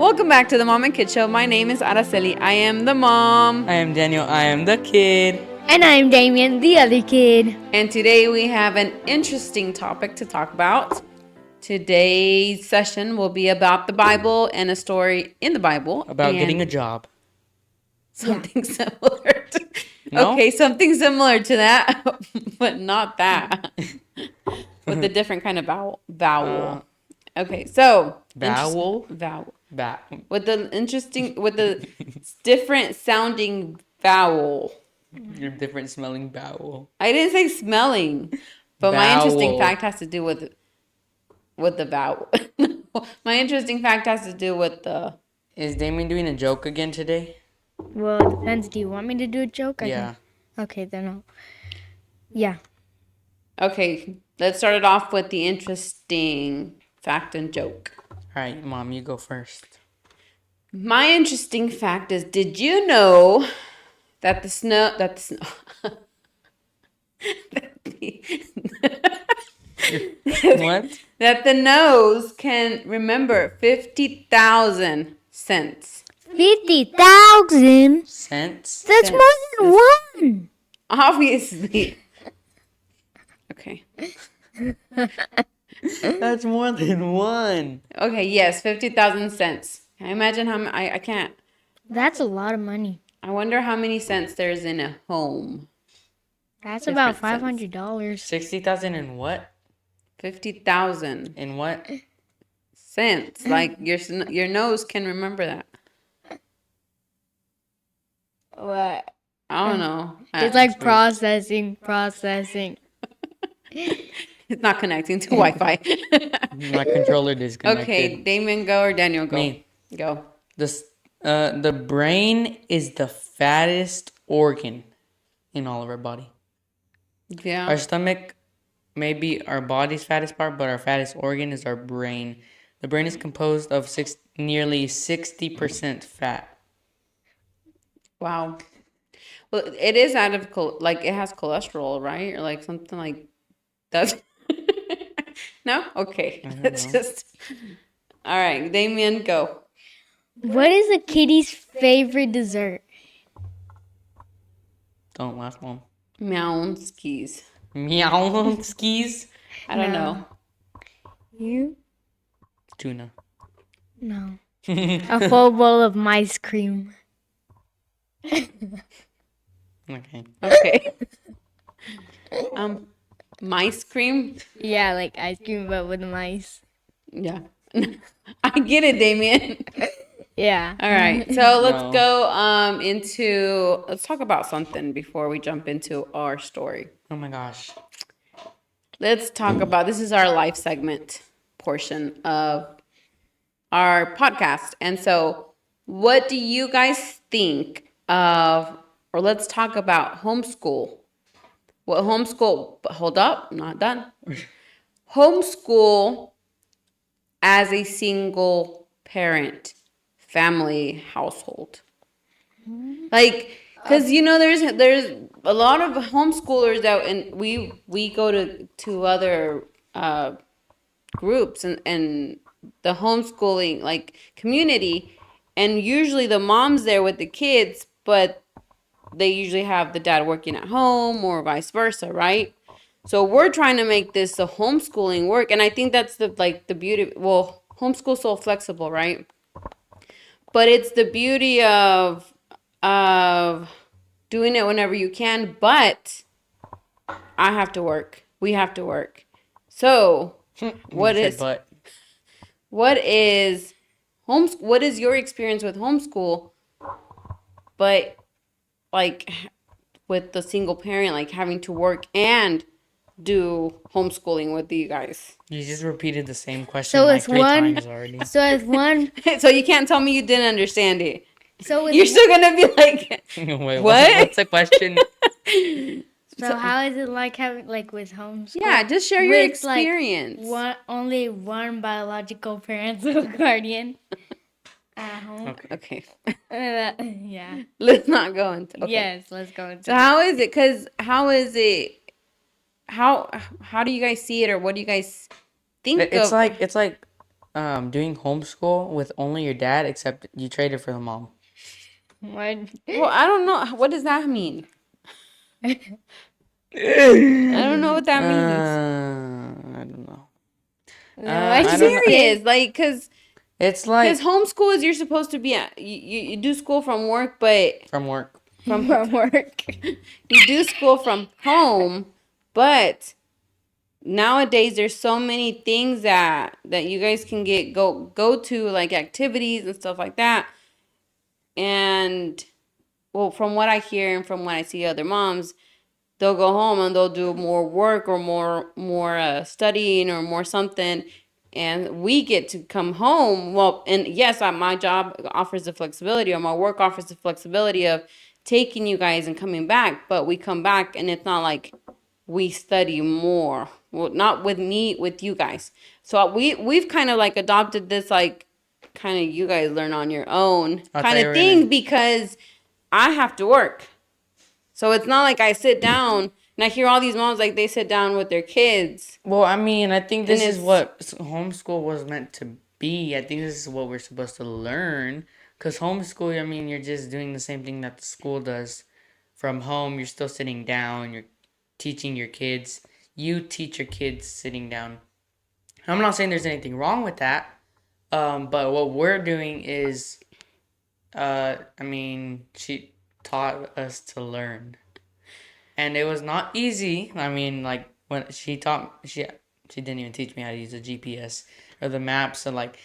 Welcome back to the Mom and Kid Show. My name is Araceli. I am the mom. I am Daniel. I am the kid. And I'm Damien, the other kid. And today we have an interesting topic to talk about. Today's session will be about the Bible and a story in the Bible. About getting a job. Something similar. No? Okay, something similar to that, but not that. With a different kind of vowel. Okay, so. Vowel? Vowel. With the different sounding vowel. Your different smelling vowel. I didn't say smelling, but my interesting fact has to do with the vowel. My interesting fact has to do with the. Is Damien doing a joke again today? Well, it depends. Do you want me to do a joke? Yeah. Okay, then I'll. Yeah. Okay, let's start it off with the interesting fact and joke. All right, Mom, you go first. My interesting fact is: did you know that the snow that What? That the nose can remember 50,000 cents. 50,000? Cents? That's more than one. Obviously. Okay. That's more than one. Okay, yes, 50,000 cents. Can I imagine how many? I can't. That's a lot of money. I wonder how many cents there's in a home. That's Different about $500. 60,000 in what? 50,000 In what? cents. Like your nose can remember that. What? I don't know. It's like processing. It's not connecting to Wi-Fi. My controller disconnected. Okay, Damien go or Daniel go? Me. Go. The brain is the fattest organ in all of our body. Yeah. Our stomach may be our body's fattest part, but our fattest organ is our brain. The brain is composed of nearly 60% fat. Wow. Well, it is out of it has cholesterol, right? Or like something like that. No? Okay. It's just. All right, Damien, go. What is a kitty's favorite dessert? Don't laugh, Mom. Meow skis. Meow skis? I don't know. You? Tuna. No. A full bowl of ice cream. Okay. Okay. Mice cream? Yeah, like ice cream, but with mice. Yeah. I get it, Damien. Yeah. All right. So let's No. go let's talk about something before we jump into our story. Oh my gosh. Let's talk about this is our life segment portion of our podcast. And so what do you guys think of, or let's talk about homeschool. Hold up, I'm not done. Homeschool as a single parent family household. Like, because there's a lot of homeschoolers out, and we go to other groups and the homeschooling like community, and usually the mom's there with the kids, but they usually have the dad working at home or vice versa, right? So we're trying to make this a homeschooling work, and I think that's the beauty. Well, homeschool's so flexible, right? But it's the beauty of doing it whenever you can. But I have to work. We have to work. So what is your experience with homeschool? But like with the single parent, like having to work and do homeschooling with you guys. You just repeated the same question three times already. So it's one. So you can't tell me you didn't understand it. So You're still gonna be like, Wait, what? What's the question? So how is it like having with homeschool? Yeah, just share your With, experience. Only one biological parent or guardian at home. Okay. Yeah. Let's not go into. Okay. Yes, let's go into. So how is it? How do you guys see it, or what do you guys think It's of? like doing homeschool with only your dad, except you traded for the mom. What? Well, I don't know. What does that mean? I don't know what that means. I don't know. No, I I'm don't know. serious. Like, because It's like homeschool is you're supposed to be at, you do school from work, but from work. from work. you do school from home, but nowadays there's so many things that you guys can go to, like activities and stuff like that. And well, from what I hear and from what I see other moms, they'll go home and they'll do more work or more studying or more something, and we get to come home. Well, and yes, my job offers the flexibility, or my work offers the flexibility of taking you guys and coming back, but we come back and it's not like we study more. Well, not with me, with you guys. So we've kind of like adopted this, like, kind of you guys learn on your own I thought kind you of were thing, gonna- because I have to work. So it's not like I sit down and I hear all these moms, like, they sit down with their kids. Well, I mean, I think this And is it's- what homeschool was meant to be. I think this is what we're supposed to learn. Because homeschool, I mean, you're just doing the same thing that the school does. From home, you're still sitting down. You're teaching your kids. You teach your kids sitting down. I'm not saying there's anything wrong with that. But what we're doing is, I mean, she taught us to learn. And it was not easy. I mean, like when she taught she didn't even teach me how to use a GPS or the maps. So like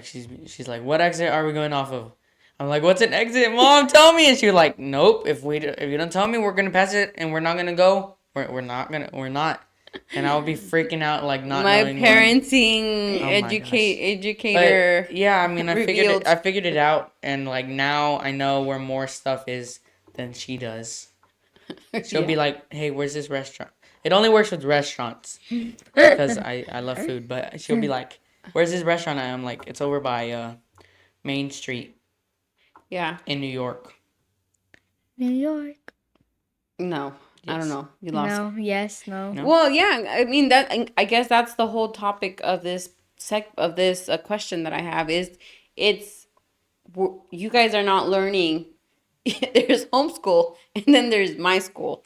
she's like, what exit are we going off of? I'm like, what's an exit, Mom? Tell me. And she was like, nope. If you don't tell me, we're gonna pass it, and we're not gonna go. We're not. And I would be freaking out, like not My knowing. parenting Oh my gosh. educator. But yeah, I mean, revealed. I figured it out, and like now I know where more stuff is than she does. She'll be Yeah. like, hey, where's this restaurant? It only works with restaurants because I love food. But she'll be like, where's this restaurant at? I'm like, it's over by Main Street Yeah. in New York. New York. No, I don't Yes. know. You lost. No. Yes. No. No? Well, yeah. I mean I guess that's the whole topic of this question that I have is you guys are not learning. There's homeschool and then there's my school.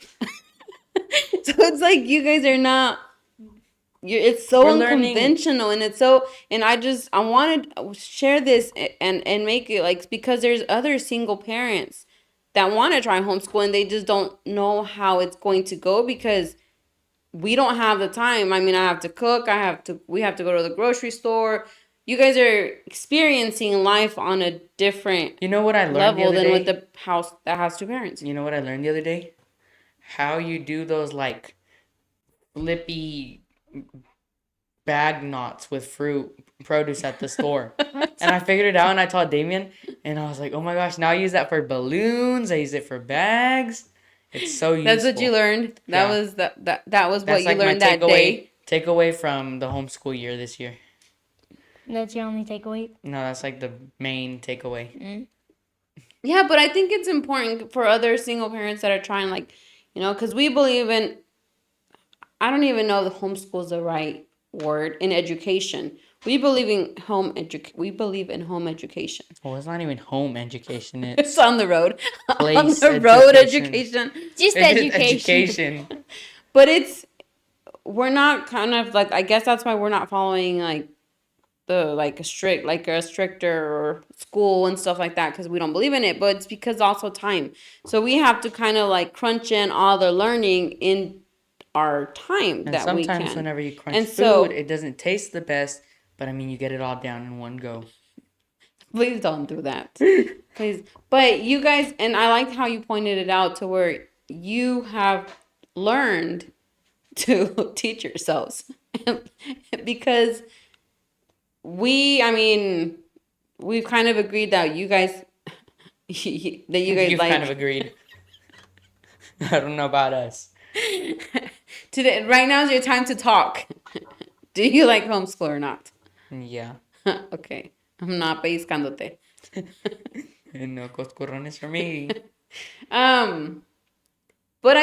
So it's like you guys are not. It's so We're learning- unconventional, and it's so. And I wanted to share this and make it like, because there's other single parents that want to try homeschool and they just don't know how it's going to go, because we don't have the time. I mean, I have to cook. We have to go to the grocery store. You guys are experiencing life on a different You know what I learned level the other than day? with the house that has two parents. You know what I learned the other day? How you do those like flippy bag knots with produce at the store. And I figured it out, and I taught Damien, and I was like, oh my gosh, now I use that for balloons. I use it for bags. It's so useful. That's what you learned. That Yeah. was that was That's what you like learned my that day. takeaway from the homeschool year this year. That's your only takeaway. No, that's like the main takeaway. Yeah, but I think it's important for other single parents that are trying, like, because we believe in. I don't even know if homeschool is the right word in education. We believe in We believe in home education. Well, it's not even home education. It's It's on the road. On Place the road education. education. Just it's education. education. But we're not kind of like, I guess that's why we're not following like a stricter school and stuff like that, because we don't believe in it. But it's because also time. So we have to kind of like crunch in all the learning in our time And that we can. sometimes whenever you crunch And food, so- it doesn't taste the best, but I mean, you get it all down in one go. Please don't do that. Please. But you guys, and I liked how you pointed it out to where you have learned to teach yourselves. Because we've kind of agreed that you guys, You've like. kind of agreed. I don't know about us. Today, right now is your time to talk. Do you like homeschool or not? Yeah. Okay. I'm not pellizcándote. No coscorrones for me. But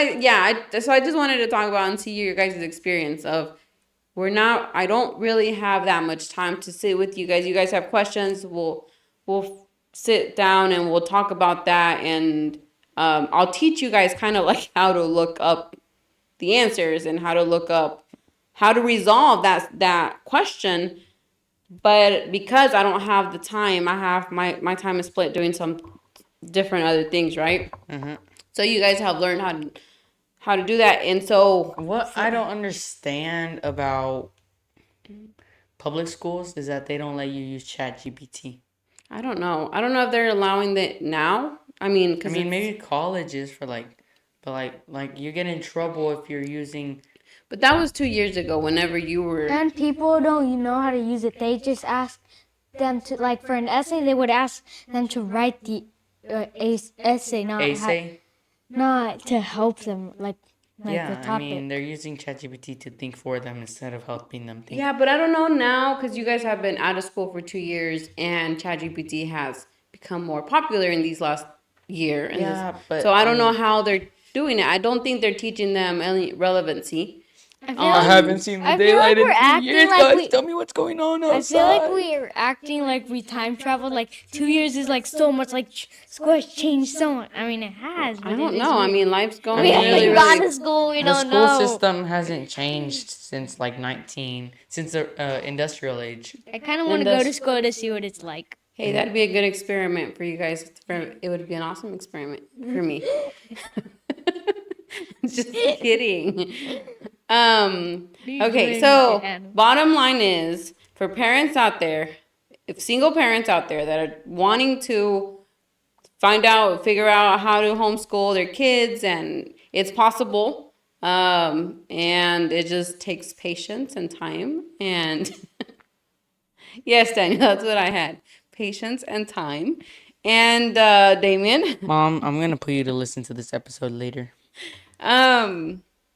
so I just wanted to talk about and see your guys' experience of I don't really have that much time to sit with you guys. You guys have questions, we'll sit down and we'll talk about that, and I'll teach you guys kind of like how to look up the answers and how to resolve that question. But because I don't have the time, I have my time is split doing some different other things, right? Mm-hmm. So you guys have learned how to do that, and so What I don't understand about public schools is that they don't let you use ChatGPT. I don't know. I don't know if they're allowing that now. I mean, I mean, maybe colleges for but like you get in trouble if you're using. but that was 2 years ago. Whenever you were, And people don't know how to use it. They just ask them to, like, for an essay, they would ask them to write the essay, not to help them, like Yeah, the I topic. mean, they're using ChatGPT to think for them instead of helping them think. yeah, but I don't know now because you guys have been out of school for 2 years, and ChatGPT has become more popular in these last year. And Yeah, but so I don't know how they're doing it. I don't think they're teaching them any relevancy. I haven't seen the I feel daylight like we're in 2 acting years, like guys. we- Tell me what's going on I outside. feel like we're acting like we time traveled. Like 2 years is like so much. Like school has changed so much. I mean, it has. But I don't it is know. I weird. mean, life's going We haven't really, gone really. to school. We The don't school know. system hasn't changed since like since the industrial age. I kind of want to go to school to see what it's like. Hey, that'd be a good experiment for you guys. It would be an awesome experiment for me. Just kidding. Okay, so bottom line is for parents out there, if single parents out there that are wanting to figure out how to homeschool their kids, and it's possible, and it just takes patience and time. And yes, Daniel, that's what I had. Patience and time. And Damien. Mom, I'm gonna put you to listen to this episode later.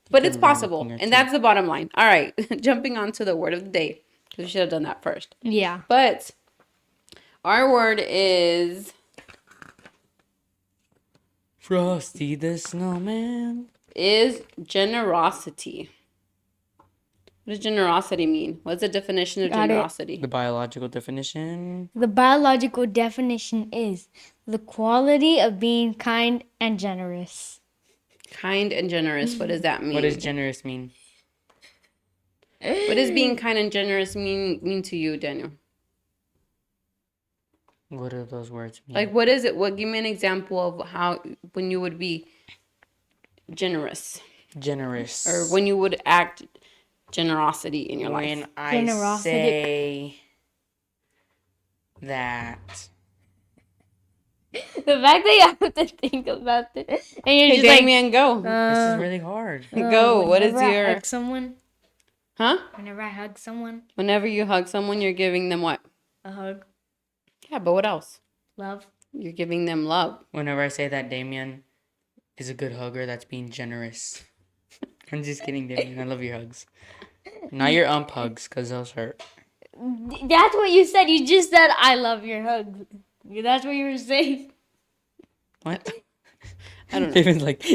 But it's can learn a possible, thing or and two. that's the bottom line. All right, jumping on to the word of the day. We should have done that first. Yeah. But our word is Frosty the Snowman. generosity. What does generosity mean? What's the definition of Got it. generosity? The biological definition. The biological definition is the quality of being kind and generous. Kind and generous. What does that mean? What does generous mean? What does being kind and generous mean to you, Daniel? What do those words mean? Like, what is it? Give me an example of how when you would be generous, Generous. or when you would act generosity in your life. When I Generosity. say that. The fact that you have to think about it, and you're Hey, just like, Damien, go. This is really hard. Go. What is whenever I your... hug someone? Huh? Whenever I hug someone, Whenever you hug someone, you're giving them what? a hug, Yeah, but what else? love. You're giving them love. Whenever I say that Damien is a good hugger, that's being generous. I'm just kidding, Damien. I love your hugs. Not your hugs, because those hurt. That's what you said. You just said, I love your hugs. That's what you were saying. What? I don't know. David's like...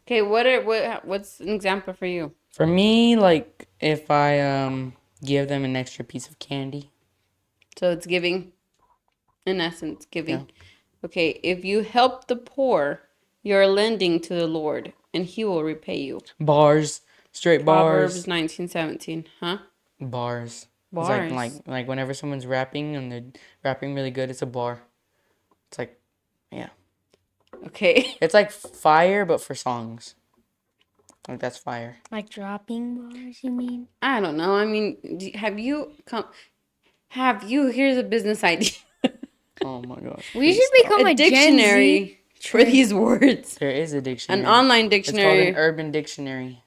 Okay, what's an example for you? For me, like, if I give them an extra piece of candy. So it's giving. In essence, giving. Yeah. Okay, if you help the poor, you're lending to the Lord, and He will repay you. Bars. Straight Proverbs bars. 19:17. Huh? Bars. Bars. It's like whenever someone's rapping and they're rapping really good, it's a bar. It's like, yeah. Okay. It's like fire, but for songs. Like, that's fire. Like dropping bars, you mean? I don't know. I mean, here's a business idea. Oh my gosh. We should become A a Gen Z. dictionary for these words. There is a dictionary. An online It's called dictionary. an urban dictionary.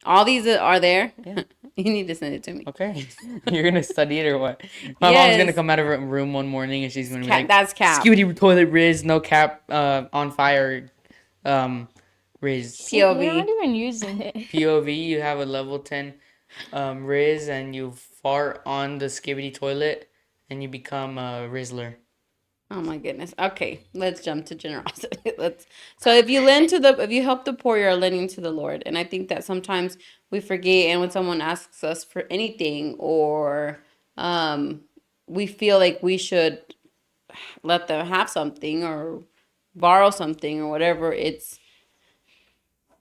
All these are there? Yeah. You need to send it to me. Okay. You're going to study it or what? My mom's going to Yes. come out of her room one morning and she's going to be like, That's cap. Skibidi toilet Riz, no cap, on fire, Riz. We're POV. not even using it. POV, you have a level 10 Riz and you fart on the Skibidi toilet and you become a Rizzler. Oh my goodness. Okay, let's jump to generosity. So if you help the poor, you're lending to the Lord. And I think that sometimes we forget, and when someone asks us for anything, or we feel like we should let them have something or borrow something or whatever,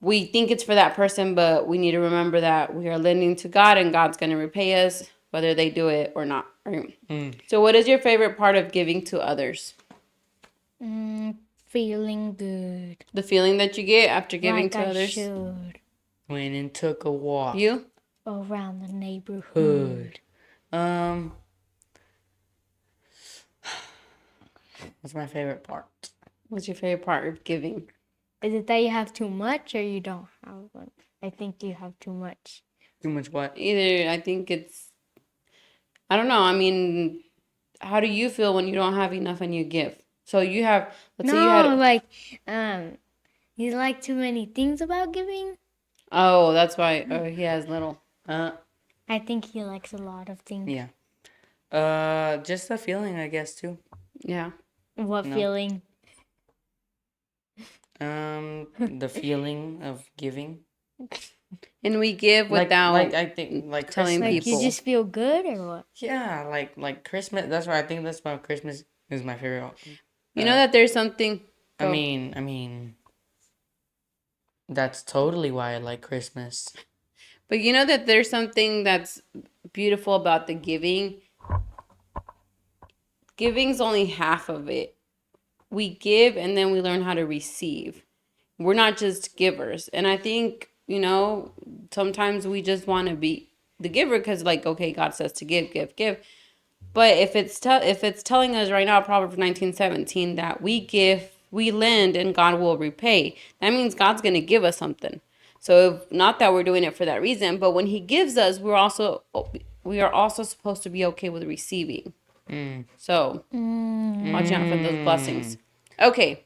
we think it's for that person, but we need to remember that we are lending to God, and God's going to repay us whether they do it or not. Right? So what is your favorite part of giving to others? Feeling good. The feeling that you get after giving Like to I others? should. Went and took a walk. You? Around the neighborhood. Hood. What's my favorite part? What's your favorite part of giving? Is it that you have too much or you don't have one? I think you have too much. Too much what? Either, I think I don't know. I mean, how do you feel when you don't have enough and you give? So you have, let's say you had. like, you like too many things about giving. Oh, that's why he has little. I think he likes a lot of things. Yeah. Just the feeling, I guess, too. Yeah. What feeling? The feeling of giving. And we give without I think telling Christmas. Like people. you just feel good or what? Yeah, like Christmas. That's why I think that's why Christmas is my favorite. You know that there's something. I mean, that's totally why I like Christmas. But you know that there's something that's beautiful about the giving. Giving's only half of it. We give and then we learn how to receive. We're not just givers. And I think, sometimes we just want to be the giver because, like, okay, God says to give, give, give. But if it's telling us right now, Proverbs 19:17, that we give, we lend, and God will repay, that means God's going to give us something. So not that we're doing it for that reason, but when he gives us, we are also supposed to be okay with receiving. So watch out for those blessings. Okay.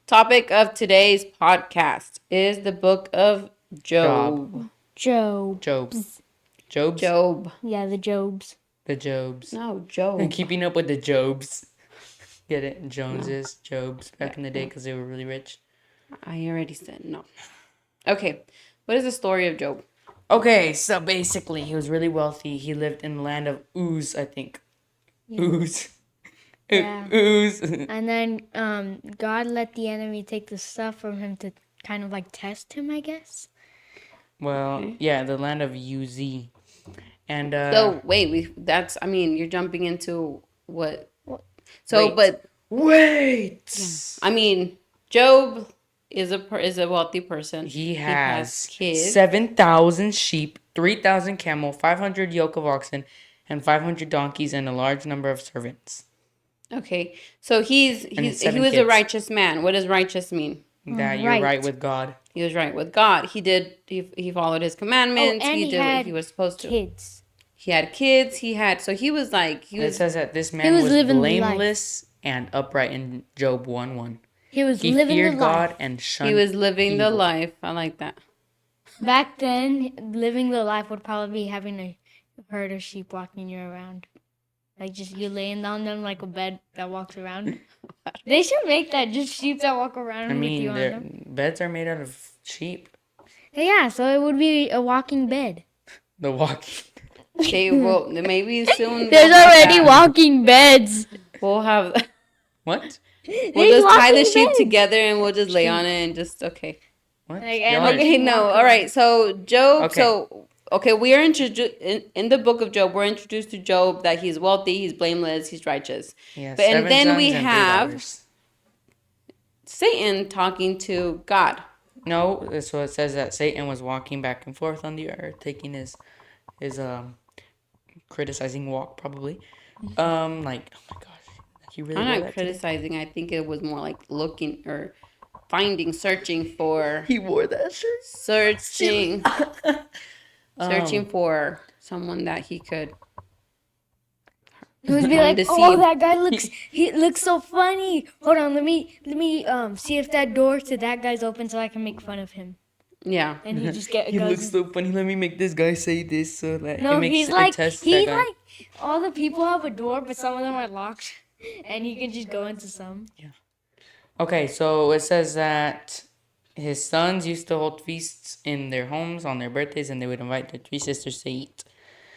Topic of today's podcast is the book of Job. Jobs. Job. Yeah, the Jobs. The Jobs. No, Job. Keeping up with the Jobs. Get it? Joneses, Jobs, back in the day because they were really rich. I already said no. Okay. What is the story of Job? Okay, so basically he was really wealthy. He lived in the land of Uz, I think. Yeah. Uz. Yeah. Uz. And then God let the enemy take the stuff from him to kind of like test him, I guess. Well, yeah, the land of Uz. And so wait, you're jumping into what? So, wait. Yeah. I mean, Job is a wealthy person. He has kids. 7,000 sheep, 3,000 camel, 500 yoke of oxen, and 500 donkeys, and a large number of servants. Okay, so he was a righteous man. What does righteous mean? That you're right with God. He was right with God. He followed his commandments. And he did what he was supposed to. Kids. He had kids. It says that this man was blameless and upright in Job 1:1. He living feared the God life. and shunned He was living evil. the life. I like that. Back then, living the life would probably be having a herd of sheep walking you around. Like just you laying on them like a bed that walks around. They should make that, just sheep that walk around with you on them. Beds are made out of sheep. Yeah, so it would be a walking bed. The walking. Okay, well, maybe soon. There's already walking beds. We'll have. What? We'll just tie the sheep together and we'll just lay on it and just okay. What? Okay, no. All right. So Job. Okay. We are introduced in the book of Job. We're introduced to Job that he's wealthy, he's blameless, he's righteous. Yeah, and then we have Satan talking to God. No, so it says that Satan was walking back and forth on the earth, taking his criticizing walk, probably. Like, oh my gosh, he really. I'm not criticizing. I think it was more like looking or finding, searching for. He wore that shirt. Searching for someone that he could. He would be like, "Oh, that guy looks so funny. Hold on, let me see if that door to that guy's open so I can make fun of him." Yeah. And he just he looks so funny. Let me make this guy say this so that he's like all the people have a door, but some of them are locked. And he can just go into some. Okay, so it says that his sons used to hold feasts in their homes on their birthdays, and they would invite their 3 sisters to eat.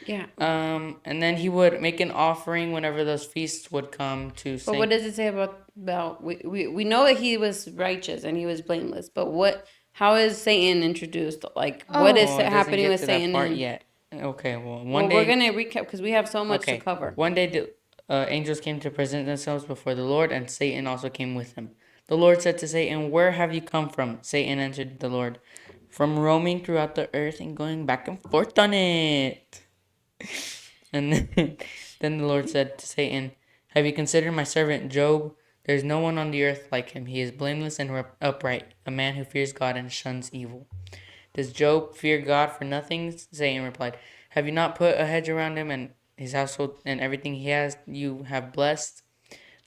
Yeah. And then he would make an offering whenever those feasts would come to But what Saint. does it say about we know that he was righteous and he was blameless, but what how is Satan introduced? Like what is Oh, it doesn't happening get with to that Satan part and yet. Okay, well, well one we're day. gonna recap because we have so much to Okay, cover. one day the angels came to present themselves before the Lord, and Satan also came with them. The Lord said to Satan, "Where have you come from?" Satan answered the Lord, "From roaming throughout the earth and going back and forth on it." And then the Lord said to Satan, "Have you considered my servant Job? There is no one on the earth like him. He is blameless and upright, a man who fears God and shuns evil. Does Job fear God for nothing?" Satan replied, "Have you not put a hedge around him and his household and everything he has you have blessed?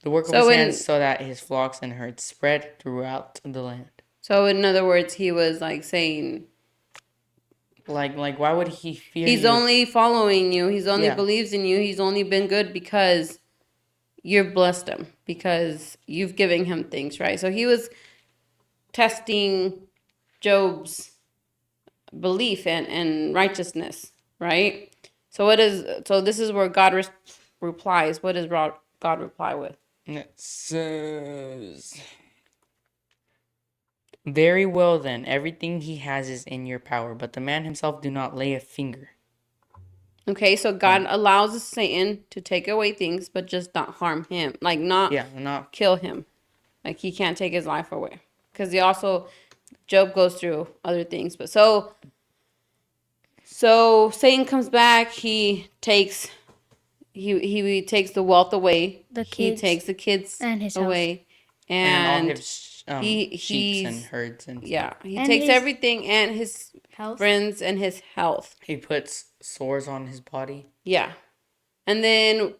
The work of his So hands, in so that his flocks and herds spread throughout the land." so in other words, he was like saying Like why would he fear he's you? only following you, he's only Yeah. believes in you, he's only been good because you've blessed him, because you've given him things, right? So he was testing Job's belief and righteousness, right? So this is where God replies. What does God reply with? It says, "Very well then, everything he has is in your power, but the man himself do not lay a finger." Okay, so God allows Satan to take away things, but just not harm him, like not Yeah, not kill him. Like he can't take his life away, because he also Job goes through other things. But so Satan comes back. He takes the wealth away. The He kids takes the kids and his house. away, and all and his sheeps and he's herds and stuff. yeah, he And takes his everything and his health. friends and his health. He puts sores on his body. Yeah. And then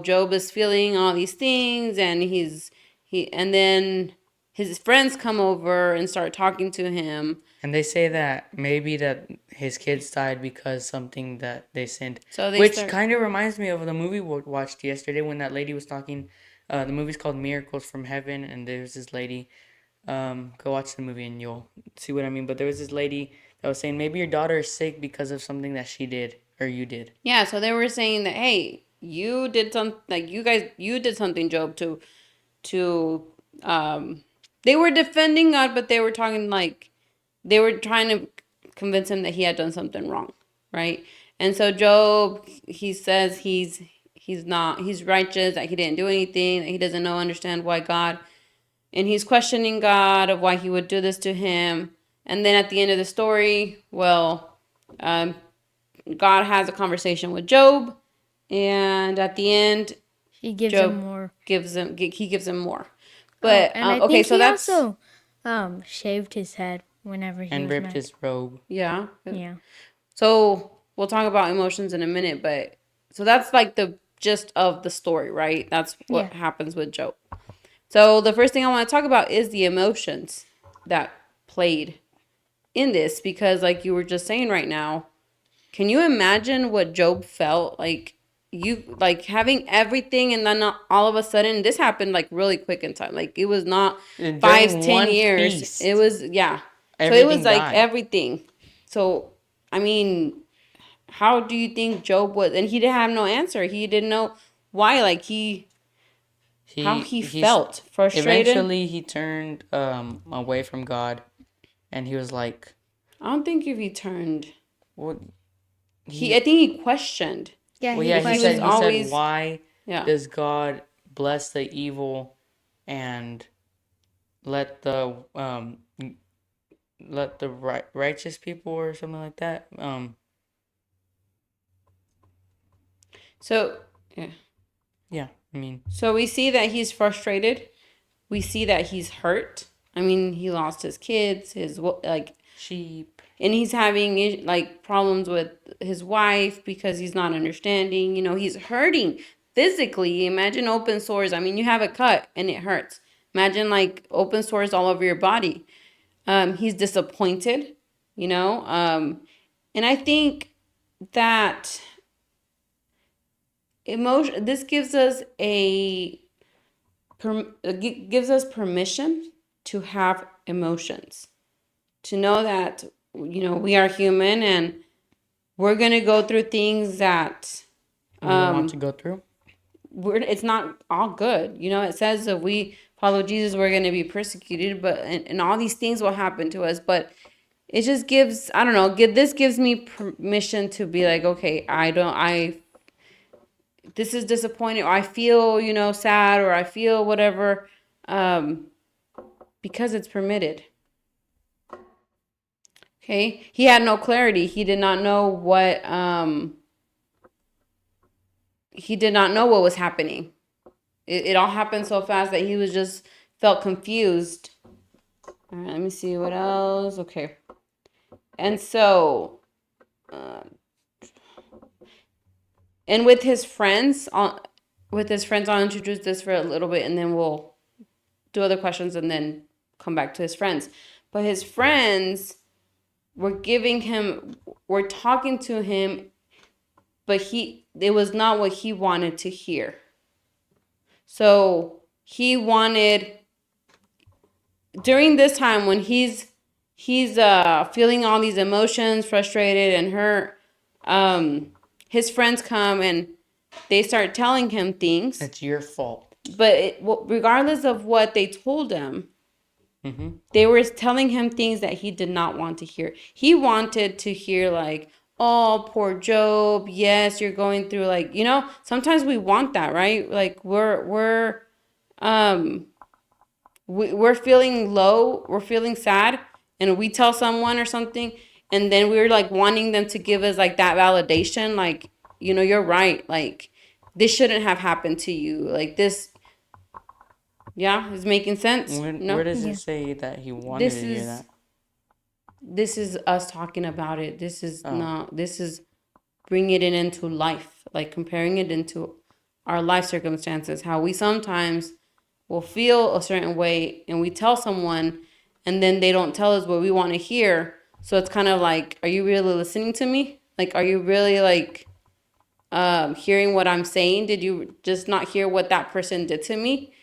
Job is feeling all these things and and then his friends come over and start talking to him. And they say that maybe that his kids died because something that they sinned. So they Which start kind of reminds me of the movie we watched yesterday when that lady was talking. The movie's called Miracles from Heaven, and there's this lady. Go watch the movie and you'll see what I mean. But there was this lady that was saying maybe your daughter is sick because of something that she did or you did. Yeah, so they were saying that hey, you did something, like you did something, Job, to they were defending God, but they were talking like they were trying to convince him that he had done something wrong, right? And so Job, he says he's righteous, that he didn't do anything, that he doesn't know understand why God, and he's questioning God of why he would do this to him. And then at the end of the story, well, um, God has a conversation with Job, and at the end, He gives Job him more. he gives him more. Oh, But and I okay, think so he that's also shaved his head whenever he And was ripped mad. his robe. yeah. Yeah. So we'll talk about emotions in a minute, but so that's like the gist of the story, right? That's what Yeah. happens with Job. So the first thing I want to talk about is the emotions that played in this, because like you were just saying right now, can you imagine what Job felt like? You like having everything, and then all of a sudden this happened like really quick in time. Like it was not During 5-10 one years. feast, It was yeah. So it was everything like died. everything. So I mean, how do you think Job was? And he didn't have no answer. He didn't know why. Like how he He's felt frustrated. eventually he turned away from God, and he was like, I don't think if he turned. "What?" I think he questioned. Yeah, Well, he yeah, But he questioned. was he said, always "Why yeah. does God bless the evil and let the righteous people or something like that?" So yeah. Yeah, I mean, So we see that he's frustrated. We see that he's hurt. I mean, he lost his kids, like, sheep. and he's having like problems with his wife because he's not understanding. He's hurting physically. Imagine open sores. I mean, you have a cut and it hurts. Imagine like open sores all over your body. He's disappointed. And I think that emotion. This gives us gives us permission to have emotions, to know that we are human and we're gonna go through things that We don't want to go through. it's not all good. It says that we follow Jesus, we're gonna be persecuted, but and all these things will happen to us. But it just gives, I don't know, this gives me permission to be like, okay, this is disappointing, or I feel, sad, or I feel whatever, because it's permitted. Okay. He had no clarity. He did not know what was happening. It all happened so fast that he was just felt confused. All right, let me see what else. Okay. And so, and with his friends, I'll introduce this for a little bit, and then we'll do other questions, and then come back to his friends. But his friends were talking to him, but it was not what he wanted to hear. So he wanted, during this time when he's feeling all these emotions, frustrated and hurt, his friends come and they start telling him things. It's your fault. But regardless of what they told him, they were telling him things that he did not want to hear. He wanted to hear like, oh, poor Job. Yes, you're going through sometimes we want that, right? Like we're feeling low, we're feeling sad, and we tell someone or something, and then we're like wanting them to give us like that validation, like, you're right, like this shouldn't have happened to you, like this. Yeah, is making sense? Where does it say that he wanted to hear that? This is us talking about it. This is this is bringing it into life, like comparing it into our life circumstances, how we sometimes will feel a certain way and we tell someone and then they don't tell us what we want to hear. So it's kind of like, are you really listening to me? Like, are you really like hearing what I'm saying? Did you just not hear what that person did to me?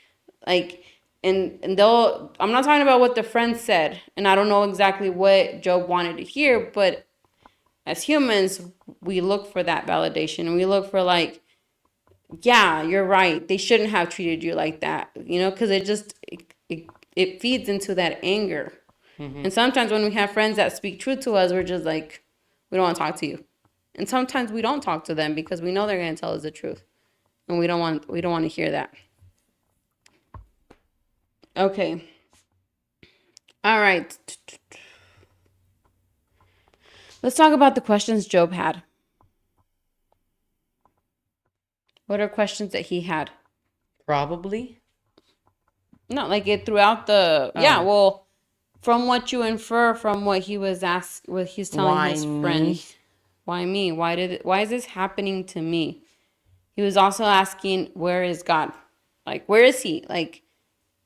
Like, and I'm not talking about what the friend said, and I don't know exactly what Job wanted to hear, but as humans, we look for that validation, and we look for like, yeah, you're right, they shouldn't have treated you like that, because it feeds into that anger. And sometimes when we have friends that speak truth to us, we're just like, we don't want to talk to you. And sometimes we don't talk to them because we know they're going to tell us the truth, and we don't want to hear that. Okay. All right. Let's talk about the questions Job had. What are questions that he had? Probably. No, like it throughout the. Yeah, well, from what you infer from what he was what he's telling his friend. Why me? Why is this happening to me? He was also asking, where is God? Like, where is he? Like,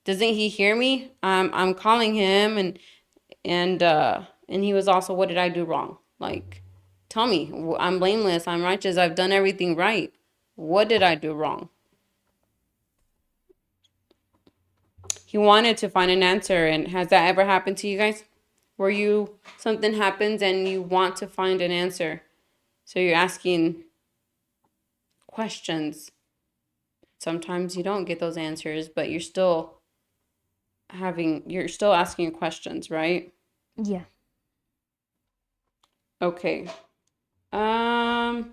doesn't he hear me? I'm calling him, and he was also, what did I do wrong? Like, tell me. I'm blameless. I'm righteous. I've done everything right. What did I do wrong? He wanted to find an answer, and has that ever happened to you guys? Where something happens and you want to find an answer, so you're asking questions. Sometimes you don't get those answers, but you're still asking questions, right? Yeah. Okay. And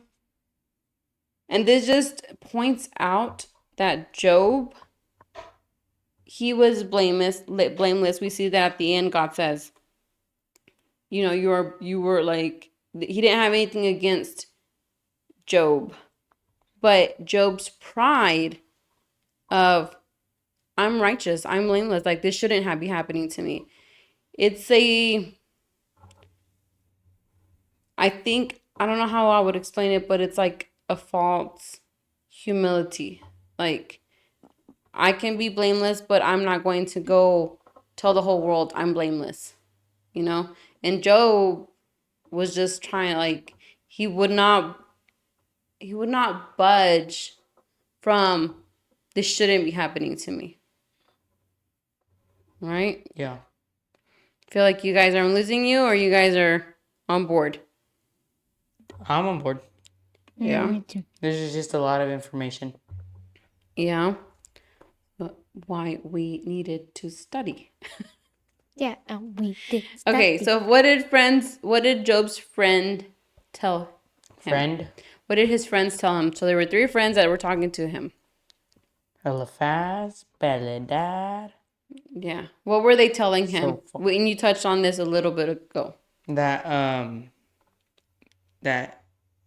this just points out that Job, he was blameless. We see that at the end, God says, you were like, he didn't have anything against Job, but Job's pride of, I'm righteous, I'm blameless, like this shouldn't be happening to me. I don't know how I would explain it, but it's like a false humility. Like, I can be blameless, but I'm not going to go tell the whole world I'm blameless, And Job was just trying, like, he would not budge from this shouldn't be happening to me. Right? Yeah. Feel like you guys are losing you, or you guys are on board? I'm on board. Yeah. Me too. This is just a lot of information. Yeah. But why we needed to study. Yeah, we did. Okay, study. so what did Job's friend tell him? Friend, What did his friends tell him? So there were 3 friends that were talking to him. Eliphaz, Bildad, Yeah. What were they telling him? So- And you touched on this a little bit ago. that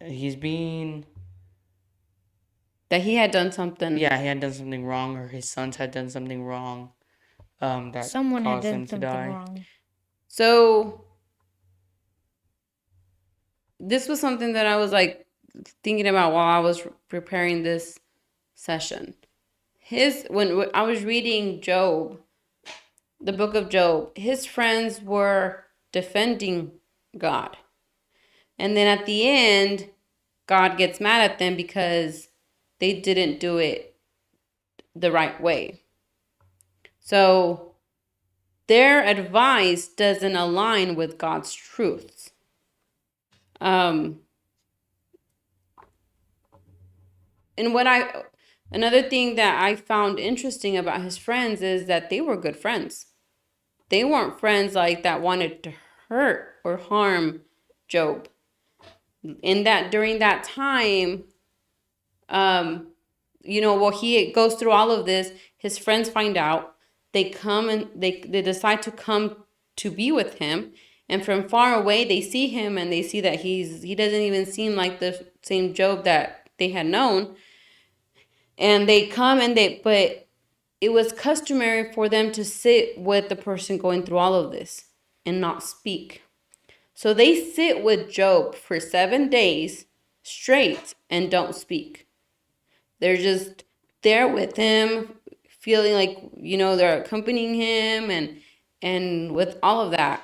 he's being That he had done something. he had done something wrong, or his sons had done something wrong. That Someone had caused him done to something die. wrong. So this was something that I was like thinking about while I was preparing this session. When I was reading Job, the book of Job, his friends were defending God. And then at the end, God gets mad at them because they didn't do it the right way. So their advice doesn't align with God's truths. And another thing that I found interesting about his friends is that they were good friends. They weren't friends like that wanted to hurt or harm Job. In that during that time, he goes through all of this. His friends find out. They come and they decide to come to be with him. And from far away, they see him and they see that he doesn't even seem like the same Job that they had known. And they come but it was customary for them to sit with the person going through all of this and not speak. So they sit with Job for 7 days straight and don't speak. They're just there with him, feeling like, they're accompanying him and with all of that.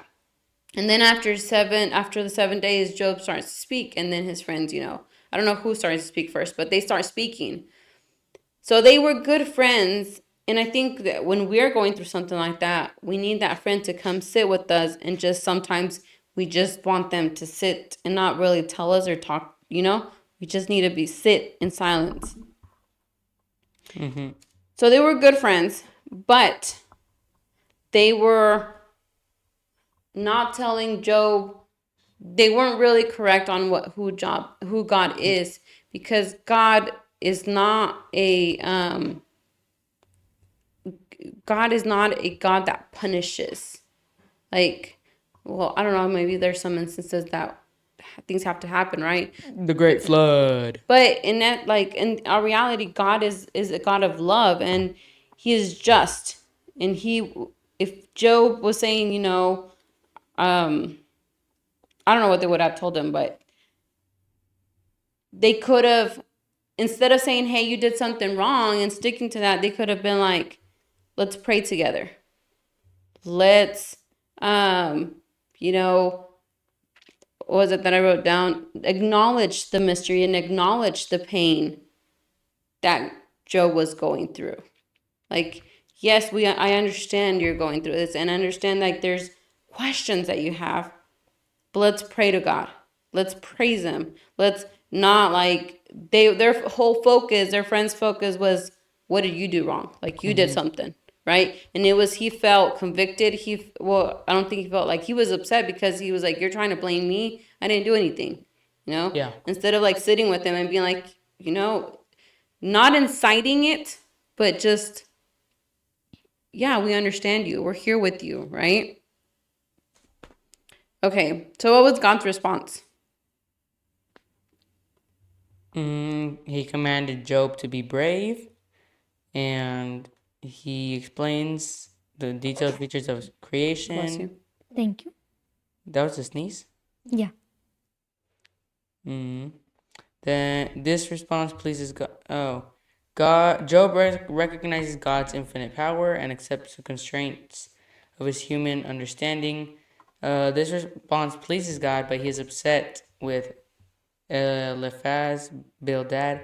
And then after the 7 days, Job starts to speak, and then his friends, I don't know who starts to speak first, but they start speaking. So they were good friends, and I think that when we're going through something like that, we need that friend to come sit with us, and just sometimes we just want them to sit and not really tell us or talk, We just need to sit in silence. Mm-hmm. So they were good friends, but they were not telling Job. They weren't really correct on who God is, because God is not a God that punishes. Like, well, I don't know, maybe there's some instances that things have to happen, right? The Great Flood. But in our reality, God is a God of love, and he is just. And if Job was saying, I don't know what they would have told him, but they could have, instead of saying, hey, you did something wrong and sticking to that, they could have been like, let's pray together. Let's, what was it that I wrote down? Acknowledge the mystery and acknowledge the pain that Job was going through. Like, yes, I understand you're going through this, and I understand like there's questions that you have, but let's pray to God. Let's praise him. Let's not their friend's focus was, what did you do wrong? Like, you did something, right? And he felt convicted. I don't think he felt like he was upset, because he was like, you're trying to blame me. I didn't do anything, Yeah. Instead of sitting with him and being like, not inciting it, but just, yeah, we understand you. We're here with you, right? Okay, so what was God's response? He commanded Job to be brave, and he explains the detailed features of creation. Bless you. Thank you. That was a sneeze? Yeah. Then this response pleases God. Job recognizes God's infinite power and accepts the constraints of his human understanding. This response pleases God, but he is upset with Eliphaz, Bildad,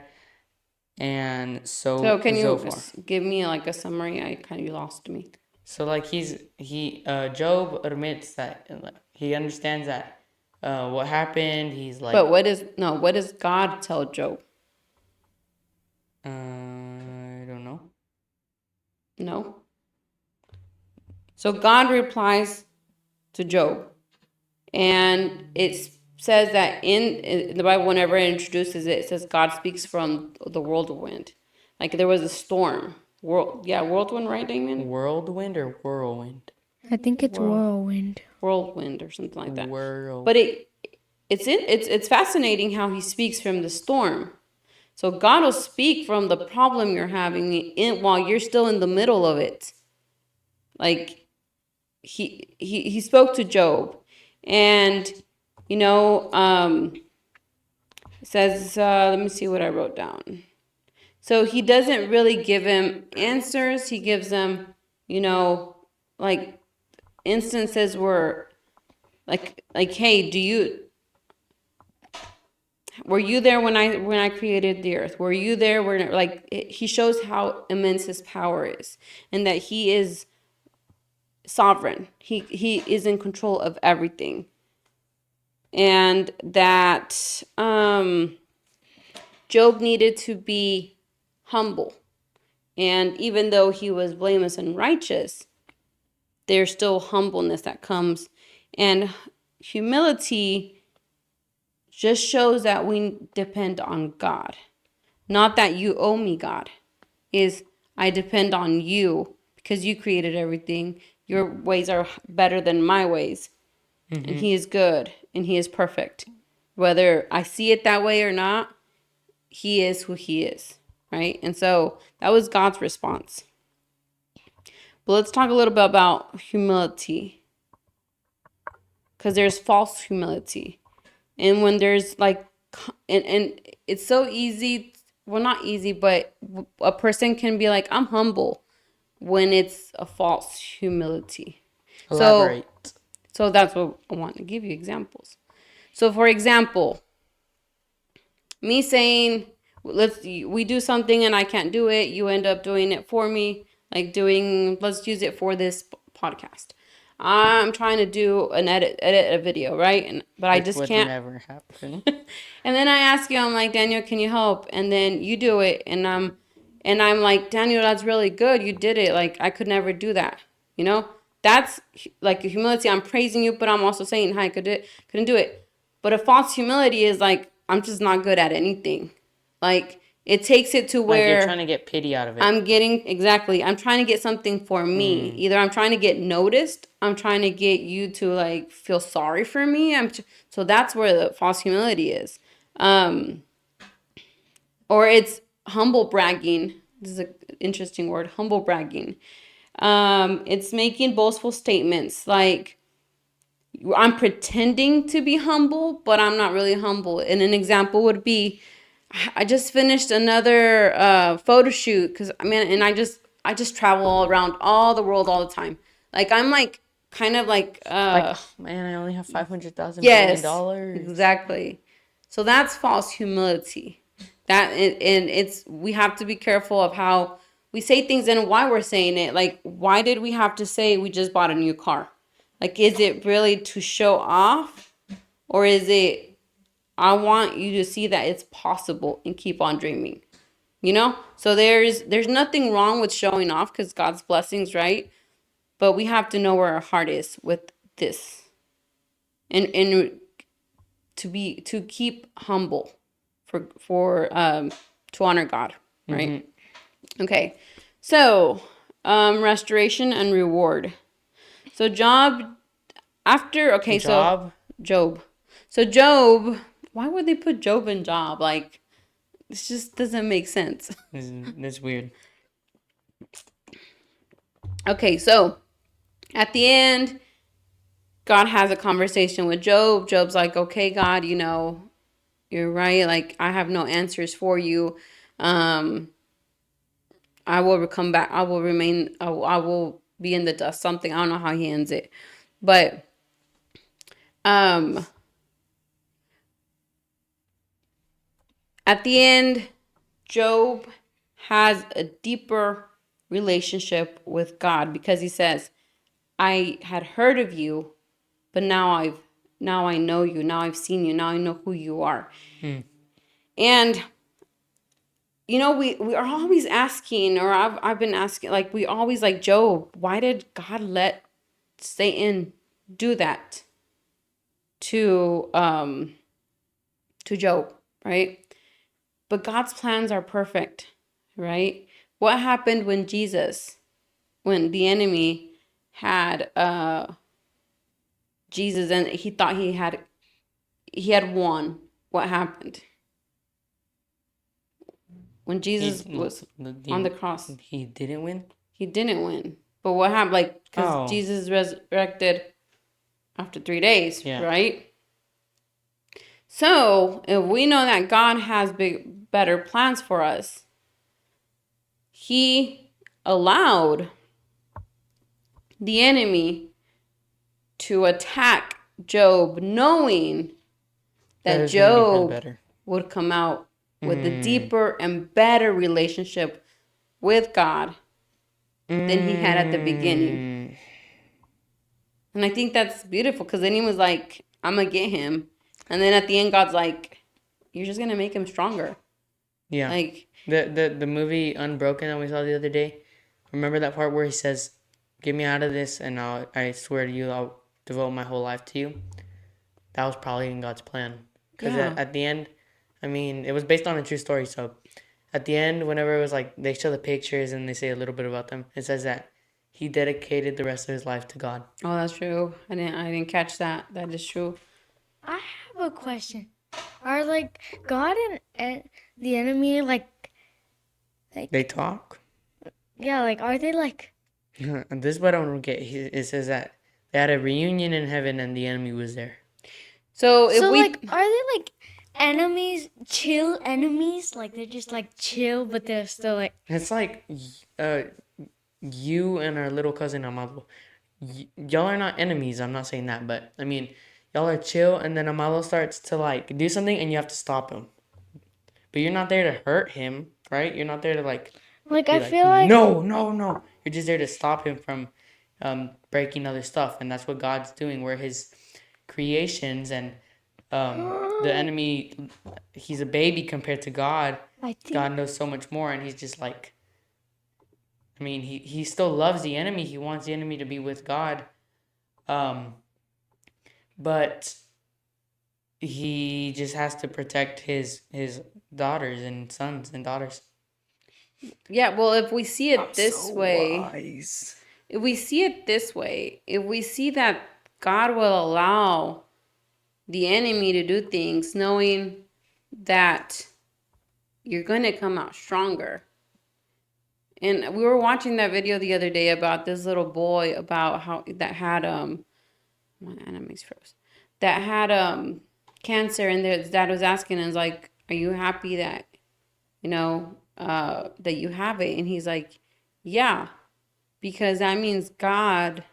and So can you Zophar. give me like a summary? I kind of lost me. So like Job admits that he understands that what happened. He's like, But what does God tell Job? I don't know. No. So God replies to Job, and it says that in the Bible, whenever it introduces it, it says God speaks from the whirlwind. Like there was a storm. Whirlwind, right, Damon? Whirlwind or whirlwind? I think it's whirlwind. Whirlwind or something like that. Whirl. But it's fascinating how he speaks from the storm. So God will speak from the problem you're having while you're still in the middle of it. Like he spoke to Job, and it says let me see what I wrote down. So he doesn't really give him answers. He gives them, like instances where like hey, were you there when I created the earth? Were you there when he shows how immense his power is, and that he is sovereign. He is in control of everything. And that Job needed to be humble. And even though he was blameless and righteous, there's still humbleness that comes. And humility just shows that we depend on God. Not that you owe me, God. Is I depend on you because you created everything. Your ways are better than my ways. And he is good and he is perfect. Whether I see it that way or not, he is who he is, right? And so that was God's response. But let's talk a little bit about humility, because there's false humility. And when there's and it's so easy, well, not easy, but a person can be like, I'm humble, when it's a false humility. Elaborate. So that's what I want to give you examples. So for example, me saying, we do something and I can't do it, you end up doing it for me, let's use it for this podcast. I'm trying to do edit a video, right? But I just can't. Never happen. And then I ask you, I'm like, Daniel, can you help? And then you do it, and I'm like, Daniel, that's really good. You did it. Like, I could never do that. That's like humility. I'm praising you, but I'm also saying, hi, couldn't do it. But a false humility is like, I'm just not good at anything. Like, it takes it to where you're trying to get pity out of it. I'm trying to get something for me. Either I'm trying to get noticed. I'm trying to get you to feel sorry for me. So that's where the false humility is. Or it's humble bragging. This is an interesting word, humble bragging. It's making boastful statements like, I'm pretending to be humble, but I'm not really humble. And an example would be, I just finished another photo shoot and I just travel all around all the world all the time. Like I'm kind of oh, man, I only have $500,000 yes, billion. Exactly. So that's false humility. We have to be careful of how we say things and why we're saying it. Like, why did we have to say we just bought a new car? Like, is it really to show off, or is it, I want you to see that it's possible and keep on dreaming, So there's nothing wrong with showing off because God's blessings, right? But we have to know where our heart is with this, and to keep humble, for to honor God, right? Okay, so restoration and reward. So Job. Job. So Job, why would they put Job in Job? Like, this just doesn't make sense. That's weird. Okay, so at the end, God has a conversation with Job. Job's like, okay, God, you're right. Like, I have no answers for you. I will come back. I will remain. I will be in the dust. Something. I don't know how he ends it, but at the end, Job has a deeper relationship with God because he says, I had heard of you, but now I know you. Now I've seen you. Now I know who you are. And we are always asking, or I've been asking, like we always like Job, why did God let Satan do that to Job, right? But God's plans are perfect, right? What happened when the enemy had Jesus and he thought he had won? What happened? When Jesus was on the cross, He didn't win? he didn't win. But what happened? Like, because Oh. Jesus resurrected after 3 days, Yeah. right? So, if we know that God has better plans for us, he allowed the enemy to attack Job, knowing That that is gonna be for the Job better. would come out with a deeper and better relationship with God than he had at the beginning. And I think that's beautiful because then he was like, I'm going to get him. And then at the end, God's like, you're just going to make him stronger. Yeah. Like, The movie Unbroken that we saw the other day, remember that part where he says, get me out of this and I swear to you, I'll devote my whole life to you? That was probably in God's plan. Because yeah. at the end, I mean, it was based on a true story. So at the end, whenever it was like, they show the pictures and they say a little bit about them, it says that he dedicated the rest of his life to God. Oh, that's true. I didn't catch that. That is true. I have a question. Are like God and the enemy like They talk? yeah, like are they like And this is what I don't get. It says that they had a reunion in heaven and the enemy was there. So if we like are they like enemies, chill enemies? Like they're just like chill, but they're still like It's like you and our little cousin Amado. Y'all are not enemies. I'm not saying that, but I mean, y'all are chill, and then Amado starts to like do something, and you have to stop him. But you're not there to hurt him, right? You're not there to like I feel like no. You're just there to stop him from breaking other stuff, and that's what God's doing. We're His creations, and the enemy, he's a baby compared to God. I think God knows so much more, and he's just like, I mean, he still loves the enemy. He wants the enemy to be with God. But he just has to protect his daughters and sons and daughters. yeah, well, if we see it this way, Wise. if we see it this way, if we see that God will allow the enemy to do things knowing that you're going to come out stronger. And we were watching that video the other day about this little boy about how that had my anime's froze. That had cancer, and his dad was asking and was like, "Are you happy that that you have it?" And he's like, "Yeah, because that means God,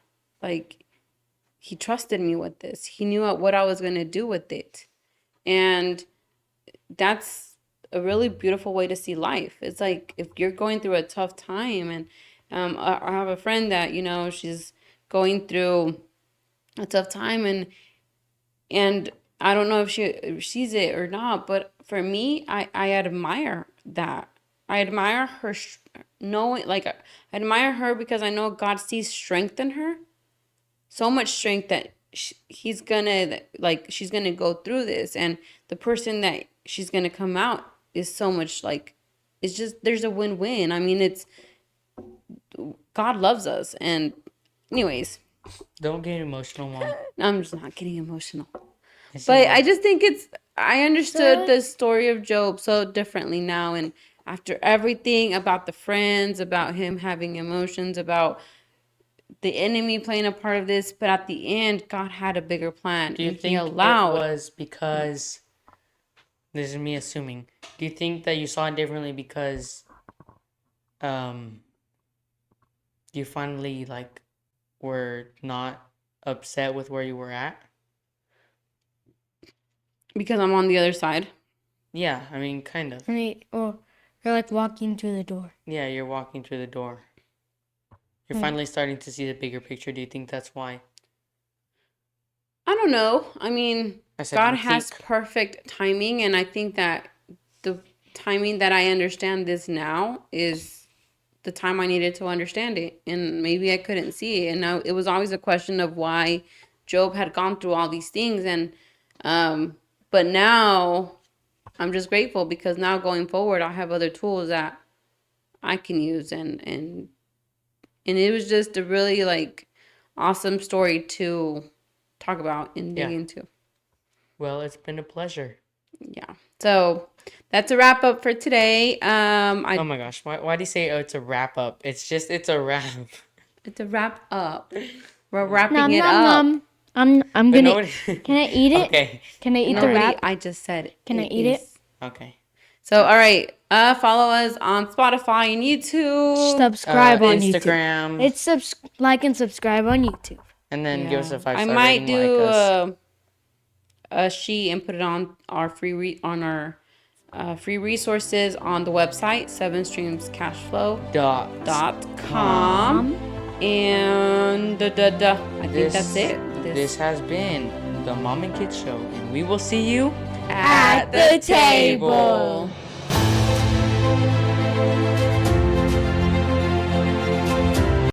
like, he trusted me with this. He knew what I was going to do with it." And that's a really beautiful way to see life. It's like if you're going through a tough time, and I have a friend that she's going through a tough time, and I don't know if she sees it or not, but for me, I admire that. I admire her knowing, like, I admire her because I know God sees strength in her, so much strength that she's gonna go through this, and the person that she's gonna come out is so much like, it's just, there's a win-win. I mean, it's God loves us. And anyways, Don't get emotional, Mom. I'm just not getting emotional. But I just think I understood the story of Job so differently now. And after everything about the friends, about him having emotions, about the enemy playing a part of this, but at the end, God had a bigger plan. Do you and think he allowed. it was because, this is me assuming, do you think that you saw it differently because you finally like were not upset with where you were at? Because I'm on the other side. Yeah, I mean, kind of. Or you're like walking through the door. Yeah, you're walking through the door. You're finally starting to see the bigger picture. Do you think that's why? I don't know. I mean, I said God you has think. perfect timing, and I think that the timing that I understand this now is the time I needed to understand it, and maybe I couldn't see it. And now it was always a question of why Job had gone through all these things, and but now I'm just grateful because now going forward, I have other tools that I can use, and it was just a really like awesome story to talk about and dig Yeah. into. Well, it's been a pleasure. Yeah. So that's a wrap up for today. Oh my gosh, why do you say it's a wrap up? It's a wrap. It's a wrap up. We're wrapping Nom it nom up. nom. I'm But gonna. nobody. Can I eat it? Okay. Can I eat the Nobody, wrap? I just said. Can I eat it? Okay. So all right. Follow us on Spotify and YouTube. Subscribe on YouTube. Instagram. It's like and subscribe on YouTube. And then give us a 5-star I rating. might do Like us. a sheet and put it on our free free resources on the website sevenstreamscashflow.com. And I think that's it. This has been the Mom and Kids Show, and we will see you at the table.